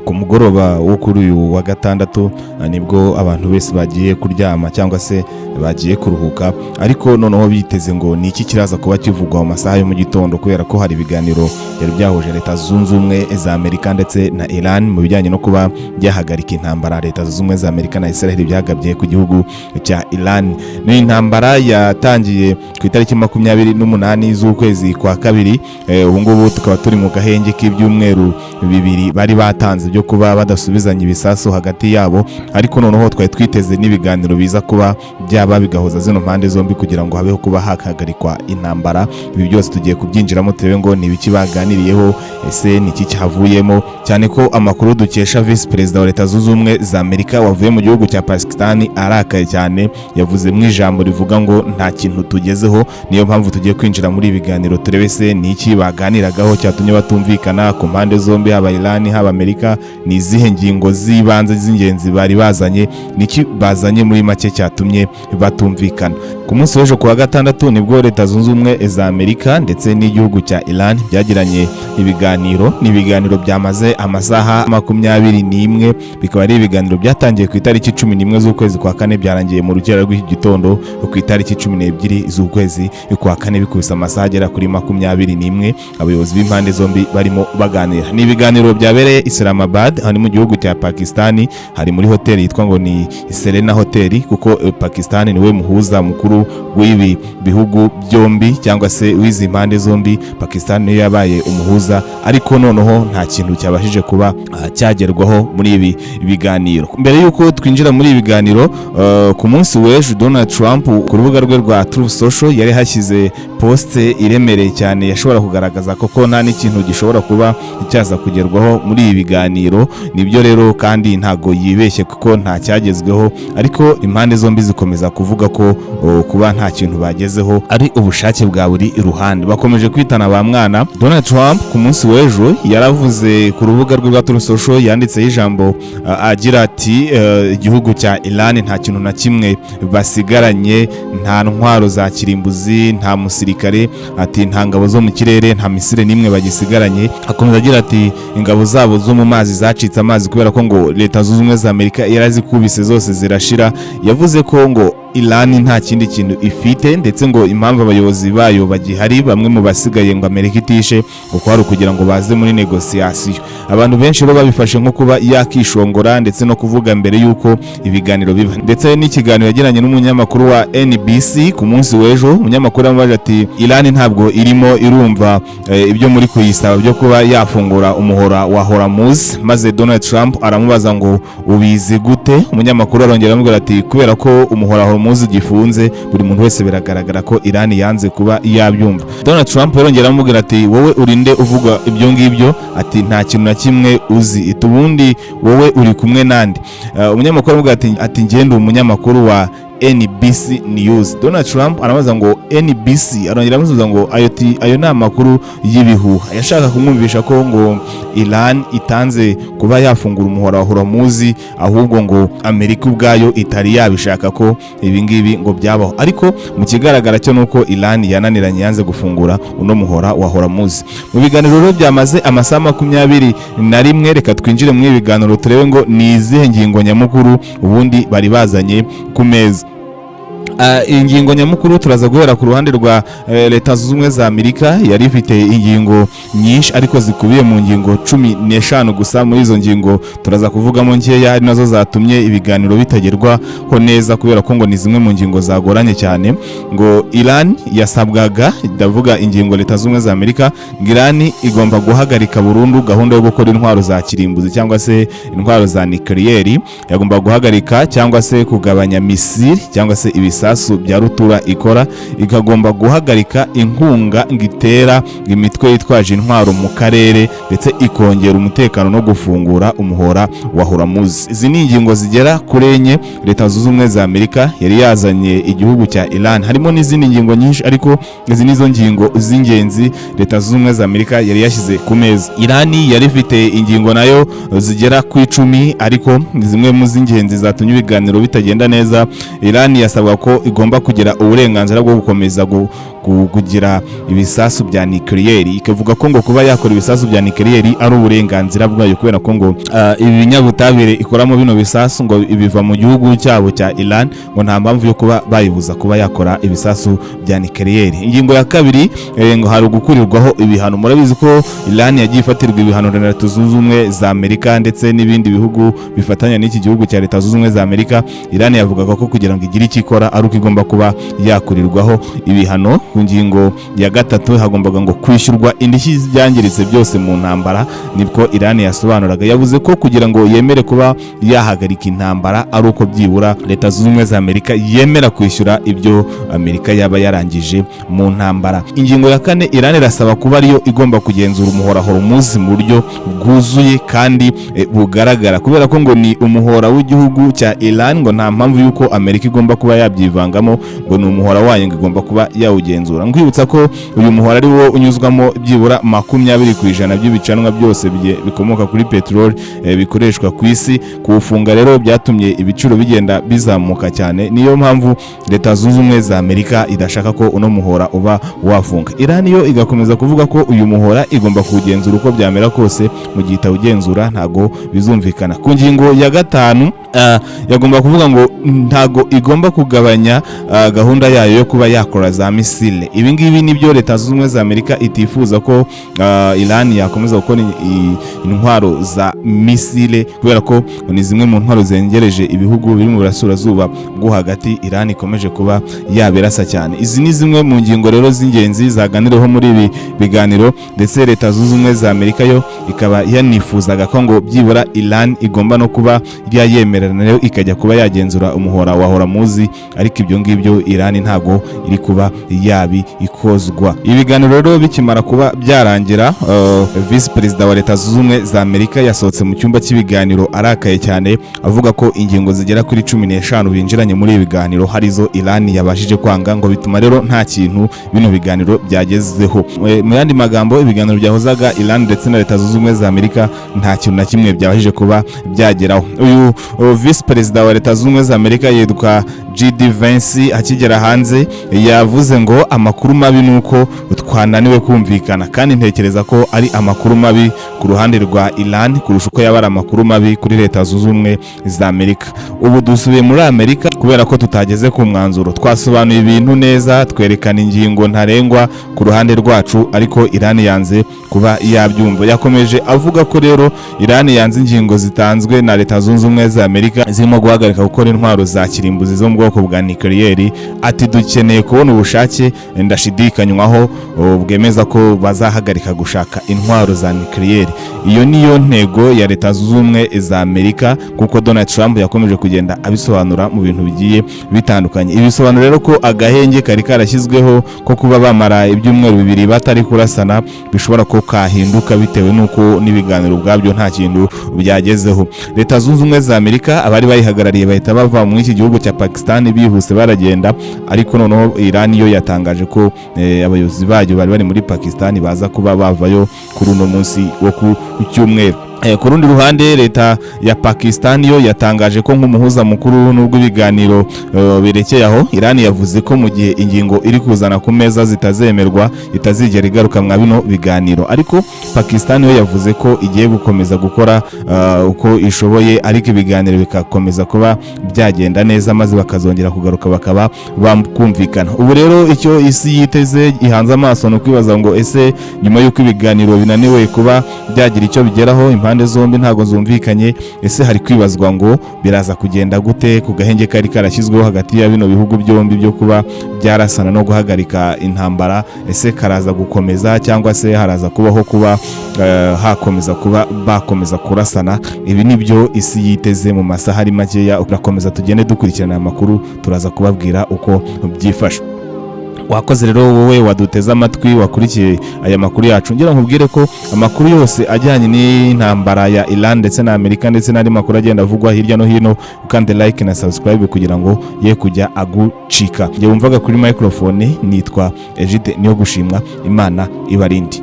ku mugoroba wo kuri uyu wa gatandatu nibwo abantu bese bagiye kuryama cyangwa se bagiye kuruhuka, ariko noneho biteze ngo ni iki kiraza kuba kivugwa mu masaha yo mu gitondo, kubera ko hari ibiganiro byari byahuje Leta Zunze Ubumwe za Amerika ndetse na Iran mu bijyanye no kuba byahagarika intambara Leta Zunze Ubumwe za Amerika na Israel byagabye ku gihugu cya Iran. Ni intambara yatangiye ku itariki 28 z'ukwezi kwa kabiri. Ubu ngubu tukaba turi mu gahenge k'ibyumweru bibiri bari batanze byo kuba badasubizanya ibisasu hagati yabo, ariko noneho twari twiteze n'ibiganiro biza kuba byaba bigahoza zino mpande zombi kugira ngo habeho kuba hahagarikwa intambara. Ibi byose tugiye kubyinjiramo turebe ngo ni ibiki baganiriyeho, ese ni iki cyavuyemo, cyane ko amakuru dukesha Vice President wa Leta Zunze Ubumwe za Amerika wavuye mu gihugu cya Pakistan arakaye cyane, yavuze mu ijambo rivuga ngo nta kintu tugezeho. Niyo mpamvu tugiye kwinjira muri ibiganiro turebe se ni iki baganiragaho cyatumye batumvikana ku mpande zombi, haba Iran haba Amerika. Ni izihe ngingo z'ibanze z'ingenzi bari bazanye, niki bazanye muri make cyatumye batumvikana. Ku munsi w'ejo ku wa gatandatu nibwo Leta Zunze Ubumwe za Amerika ndetse n'igihugu cya Iran byagiranye ibiganiro byamaze amasaha 21. Bikaba ari ibiganiro byatangiye ku itariki 11 z'ukwezi kwa kane, byarangiye mu rugero rw'iki gitondo ku itariki 12 z'ukwezi kwa kane, bikubise amasaha agera kuri 21. Abayobozi b'impande zombi barimo baganira. Ni ibiganiro byabereye Islamabad, hani mu gihugu cya Pakistan, hari muri hoteli yitwa ngo ni Serena Hotel, kuko Pakistan niwe muhuza mukuru w'ibi bihugu byombi cyangwa se w'izi mpande zombi. Pakistan niyo yabaye umuhuza, ariko noneho nta kintu cyabashije kuba cyagerwaho muri ibi biganiro. Mbere yuko twinjira muri ibi biganiro, ku munsi w'ejo Donald Trump ku rubuga rwe rwa Truth Social yari hashyize post iremereye cyane yashobora kugaragaza koko nta n'ikintu gishobora kuba cyaza kugerwaho muri ibi biganiro. Nibyo rero kandi ntago yibeshye kuko nta cyagezweho, ariko impande zombi zikomeza kuvuga ko kuba nta kintu bagezeho ari ubushake bwa buri ruhande. Bakomeje kwitana ba mwana. Donald Trump ku munsi w'ejo yaravuze ku rubuga rwe rwa Truth Social, yanditseho ijambo agira ati igihugu cya Iran nta kintu na kimwe basigaranye, nta ntwaro za kirimbuzi, nta musirikare, ati nta ngabo zo mu kirere, nta misire nimwe bagisigaranye. Akomeza agira ati ingabo zabo zo mu mazi zacitse amazi kubera ko ngo Leta Zunze Ubumwe za Amerika yarazikubise zose zirashira. Yavuze ko ngo Iran nta kindi kintu ifite, ndetse ngo impamvu abayobozi bayo bagihari bamwe mu basigaye ngo Amerika itishe uko hari kugira ngo baze muri negociation. Abantu benshi bo babifashe nko kuba yakishongora ndetse no kuvuga mbere yuko ibiganiro biba. Ndetse n'ikiganiro yagiranye n'umunyamakuru wa NBC ku munsi w'ejo, umunyamakuru amaje ati Iran ntabwo irimo irumva ibyo muri kuyisaba byo kuba yafungura umuhora wa Hormuz. Maze Donald Trump aramubaza ngo ubizi gute? Umunyamakuru arongera amubwira ati kubera ko umuhora Hormuz gifunze, buri muntu wese biragaragara ko Iran yanze kuba yabyumva. Donald Trump yarongera amubwira ati wowe urinde uvuga ibyo ngibyo, ati nta kintu na kimwe uzi, ubundi wowe uri kumwe nande? Umunyamakuru amubwira ati ngende umunyamakuru wa NBC News. Donald Trump arabaza ngo NBC, arongera amusubiza ngo ayo ni amakuru y'ibihuha. Yashaka kumwumvisha ko ngo Iran itanze kuba yafungura umuhora wa Hormuz, ahubwo ngo Amerika ubwayo itari yabishaka ko ibi ngibi ngo byabaho. Ariko mu kigaragara cyo nuko Iran yananiranye, yanze gufungura uno muhora wa Hormuz. Mu biganiro rero byamaze amasaha 21, reka twinjire mu biganiro turebe ngo ni izihe ngingo nyamukuru ubundi bari bazanye ku meza. Ingingo nyamukuru turaza guhera ku ruhande rwa Leta Zunze Ubumwe za Amerika. Yari ifite ingingo nyinshi ariko zikubiye mu ngingo 15 gusa. Muri izo ngingo turaza kuvugamo nkeya, ari nazo zatumye ibiganiro bitagerwaho neza, kubera ko ngo ni zimwe mu ngingo zagoranye cyane. Ngo Iran yasabwaga, ndavuga ingingo Leta Zunze Ubumwe za Amerika, Iran igomba guhagarika burundu gahunda yo gukora intwaro za kirimbuzi cyangwa se intwaro za nucleaire. Yagomba guhagarika cyangwa se kugabanya misiri cyangwa se ibisasu bya rutura ikora. Ikagomba guhagarika inkunga ngitera imitwe yitwaje intwaro mu karere, ndetse ikongera umutekano no gufungura umuhora wa Hormuz. Izi ni ingingo zigera kuri enye Leta Zunze Ubumwe za Amerika yari yazanye igihugu cya Iran. Harimo n'izindi ngingo nyinshi, ariko izi nizo ngingo z'ingenzi Leta Zunze Ubumwe za Amerika yari yashyize ku meza. Iran yari ifite ingingo nayo zigera ku 10, ariko zimwe mu z'ingenzi zatumye ibiganiro bitagenda neza. Iran yasabwa ko igomba kugira uburenganzira bwo gukomeza kugira ibisasu bya nucleaire, ikavuga ko ngo kuba yakora ibisasu bya nucleaire ari uburenganzira bwayo kubera ko ngo ibi binyabutabire ikoramo bino bisasu ngo ibiva mu gihugu cyabo cya Iran, ngo nta mpamvu yo kuba bayibuza kuba yakora ibisasu bya nucleaire. Ingingo ya kabiri ngo hari gukurirwaho ibihano. Murabizi ko Iran yagiye ifatirwa ibihano na Leta Zunze Ubumwe za Amerika ndetse n'ibindi bihugu bifatanya n'iki gihugu cya Leta Zunze Ubumwe za Amerika. Iran yavugaga ko kugira ngo igire icyo ikora ari uko igomba kuba yakurirwaho ibihano. Ku ngingo ya gatatu hagombaga ngo kwishyurwa indishyi z'ibyangiritse byose mu ntambara, nibwo Iran yasobanuraga. Yavuze ko kugira ngo yemere kuba yahagarika intambara ari uko byibura Leta Zunze Ubumwe za Amerika yemera kwishyura ibyo Amerika yaba yarangije mu ntambara. Ingingo ya kane, Iran irasaba kuba ariyo igomba kugenzura umuhora Hormuz mu buryo bwuzuye kandi bugaragara, kubera ko ngo ni umuhora w'igihugu cya Iran, ngo nta mpamvu yuko Amerika igomba kuba yabyivangamo, ngo ni umuhora wayo ngo igomba kuba yawugenzura. Nkwibutsa ko uyu muhora ari wo unyuzwamo byibura 20% by'ibicanwa byose bikomoka kuri peteroli bikoreshwa ku isi. Kuwufunga rero byatumye ibiciro bigenda bizamuka cyane, niyo mpamvu Leta Zunze Ubumwe za Amerika idashaka ko uno muhora uba wafunga. Iran yo igakomeza kuvuga ko uyu muhora igomba kuwugenzura uko byamera kose, mu gihe itawugenzura ntago bizumvikana. Ku ngingo ya gatanu yagomba kuvuga ngo ntago igomba kugabanya gahunda yayo yo kuba yakora za misile. Ibi ngibi nibyo Leta Zunze Ubumwe za Amerika itifuza ko Iran yakomeza gukora intwaro za misile, kubera ko ni zimwe mu ntwaro zengereje ibihugu biri mu burasirazuba bwo hagati Iran ikomeje kuba yaberasa cyane. Izi ni zimwe mu ngingo rero z'ingenzi zaganiriweho muri ibi biganiro, ndetse Leta Zunze Ubumwe za Amerika yo ikaba yanifuzaga ko ngo byibura Iran igomba no kuba yayemerera nayo ikajya kuba yagenzura umuhora wa Hormuz, ariko ibyo ngibyo Iran ntago iri kuba ikozwa. Ibiganiro rero bikimara kuba byarangira, Vice Perezida wa Leta Zunze Ubumwe za Amerika yasohotse mu cyumba cy'ibiganiro arakaye cyane, avuga ko ingingo zigera kuri 15 binjiranye muri ibi biganiro harizo Iran yabashije kwanga, ngo bituma rero nta kintu bino biganiro byagezeho. Mu yandi magambo, ibiganiro byahozaga Iran ndetse na Leta Zunze Ubumwe za Amerika nta kintu na kimwe byabashije kuba byageraho. Uyu Vice Perezida wa Leta Zunze Ubumwe za Amerika yitwa JD Vance, akigera hanze yavuze ngo amakuru mabi nuko twananiwe kumvikana, kandi ntekereza ko ari amakuru mabi ku ruhande rwa Iran kurusha uko yabara amakuru mabi kuri Leta Zunze Ubumwe za Amerika. Ubu dusubiye muri Amerika kubera ko tutageze ku mwanzuro. Twasobanuye ibintu neza, twerekana ingingo ntarengwa ku ruhande rwacu, ariko Iran yanze kuba yabyumva. Yakomeje avuga ko rero Iran yanze ingingo zitanzwe na Leta Zunze Ubumwe za Amerika zirimo guhagarika gukora intwaro za kirimbuzi zo mu bwoko bwa nucleaire. Ati dukeneye kubona ubushake ndashidikanywaho bwemeza ko bazahagarika gushaka intwaro za nucleaire. Iyo niyo ntego ya Leta Zunze Ubumwe za Amerika, kuko Donald Trump yakomeje kugenda abisobanura mu bintu bigiye bitandukanye. Ibisobanuro rero ko agahenge kari karashyizweho ko kuba bamara ibyumweru 2 batari kurasana bishobora ko kahinduka bitewe nuko n'ibiganiro ubwabyo nta kintu byagezeho. Leta Zunze Ubumwe za Amerika abari bayihagarariye bahita bava mu iki gihugu cya Pakistan bihuse baragenda, ariko noneho Iran yo yatangaje ko abayobozi bayo bari bari muri Pakistan baza kuba bavayo kuri uno munsi wo ku cyumweru. Ku rundi ruhande, Leta ya Pakistan yo yatangaje ko nk'umuhuza mukuru n'ubwo ibiganiro berekeye aho, Iran yavuze ko mu gihe ingingo iri kuzana ku meza zitazemerwa itazigera igaruka mwa bino biganiro, ariko Pakistan yo yavuze ko igiye gukomeza gukora uko ishoboye, ariko ibiganiro bikakomeza kuba byagenda neza maze bakazongera kugaruka bakaba bakumvikana. Ubu rero icyo isi yiteze ihanze amaso no kwibaza ngo ese nyuma y'uko ibiganiro binaniwe kuba byagira icyo bigeraho, impande zombi ntago zumvikanye, ese hari kwibazwa ngo biraza kugenda gute ku gahenge kari karashyizweho hagati ya bino bihugu byombi byo kuba byarasana no guhagarika intambara. Ese karaza gukomeza cyangwa se haraza kubaho kuba hakomeza kuba bakomeza kurasana? Ibi nibyo isi yiteze mu masaha ari makeya. Urakomeza tugende dukurikirana amakuru, turaza kubabwira uko byifashe. Wakoze rero wowe waduteze amatwi wakurikiye aya makuru yacu. Ngira nkubwire ko amakuru yose ajyanye n'intambara ya Iran ndetse na Amerika ndetse n'andi makuru agenda avugwa hirya no hino, ukande like na subscribe kugira ngo ye kujya agucika. Nge wumvaga kuri microphone nitwa Egide niyo gushimwa. Imana ibarindi.